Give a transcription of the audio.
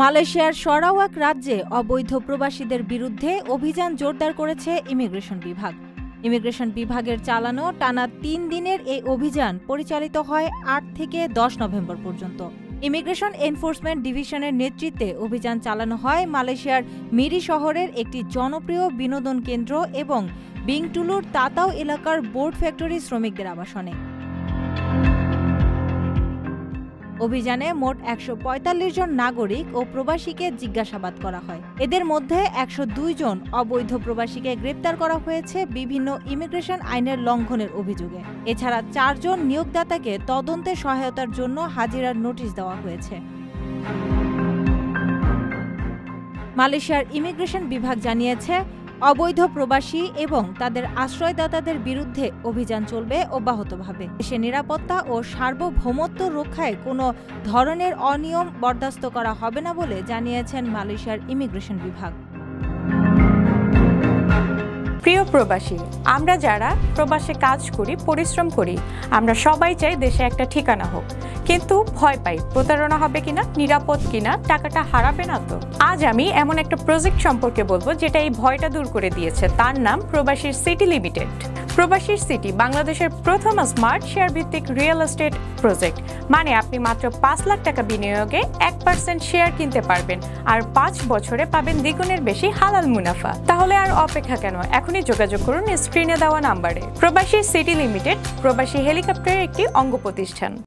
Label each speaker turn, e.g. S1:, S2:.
S1: মালয়েশিয়ার সারাওয়াক রাজ্যে অবৈধ প্রবাসীদের বিরুদ্ধে অভিযান জোরদার করেছে ইমিগ্রেশন বিভাগ। ইমিগ্রেশন বিভাগের চালানো টানা ৩ দিনের এই অভিযান পরিচালিত হয় ৮ থেকে ১০ নভেম্বর পর্যন্ত। ইমিগ্রেশন এনফোর্সমেন্ট ডিভিশনের নেতৃত্বে অভিযান চালানো হয় মালয়েশিয়ার মিরি শহরের একটি জনপ্রিয় বিনোদন কেন্দ্র এবং বিংটুলুর তাতাও এলাকার বোর্ড ফ্যাক্টরি শ্রমিকদের আবাসনে। অভিযানে মোট ১৪৫ জন নাগরিক ও প্রবাসীকে জিজ্ঞাসাবাদ করা হয়। এদের মধ্যে ১০২ জন অবৈধ প্রবাসীকে গ্রেপ্তার করা হয়েছে বিভিন্ন ইমিগ্রেশন আইনের লঙ্ঘনের অভিযোগে। এছাড়া ৪ জন নিয়োগদাতাকে তদন্তে সহায়তার জন্য হাজিরার নোটিশ দেওয়া হয়েছে। মালয়েশিয়ার ইমিগ্রেশন বিভাগ জানিয়েছে, অবৈধ প্রবাসী এবং তাদের আশ্রয়দাতাদের বিরুদ্ধে অভিযান চলবে অব্যাহতভাবে। দেশের নিরাপত্তা ও সার্বভৌমত্ব রক্ষায় কোনো ধরনের অনিয়ম বরদাস্ত করা হবে না বলে জানিয়েছেন মালয়েশিয়ার ইমিগ্রেশন বিভাগ।
S2: প্রিয় প্রবাসী, আমরা যারা প্রবাসে কাজ করি, পরিশ্রম করি, আমরা সবাই চাই দেশে একটা ঠিকানা হোক, কিন্তু ভয় পাই প্রতারণা হবে কিনা, নিরাপদ কিনা, টাকাটা হারাবে না তো। আজ আমি এমন একটা প্রজেক্ট সম্পর্কে বলবো যেটা এই ভয়টা দূর করে দিয়েছে। তার নাম প্রবাসীর সিটি লিমিটেড। প্রবাসীর সিটি বাংলাদেশের প্রথম স্মার্ট শেয়ার ভিত্তিক রিয়েল এস্টেট প্রজেক্ট। মানে আপনি মাত্র ৫ লাখ টাকা বিনিয়োগে ১% শেয়ার কিনতে পারবেন আর ৫ বছরে পাবেন দ্বিগুণের বেশি হালাল মুনাফা। তাহলে আর অপেক্ষা কেন? এখনই যোগাযোগ করুন স্ক্রিনে দেওয়া নাম্বারে। প্রবাসীর সিটি লিমিটেড প্রবাসী হেলিকপ্টারের একটি অঙ্গ প্রতিষ্ঠান।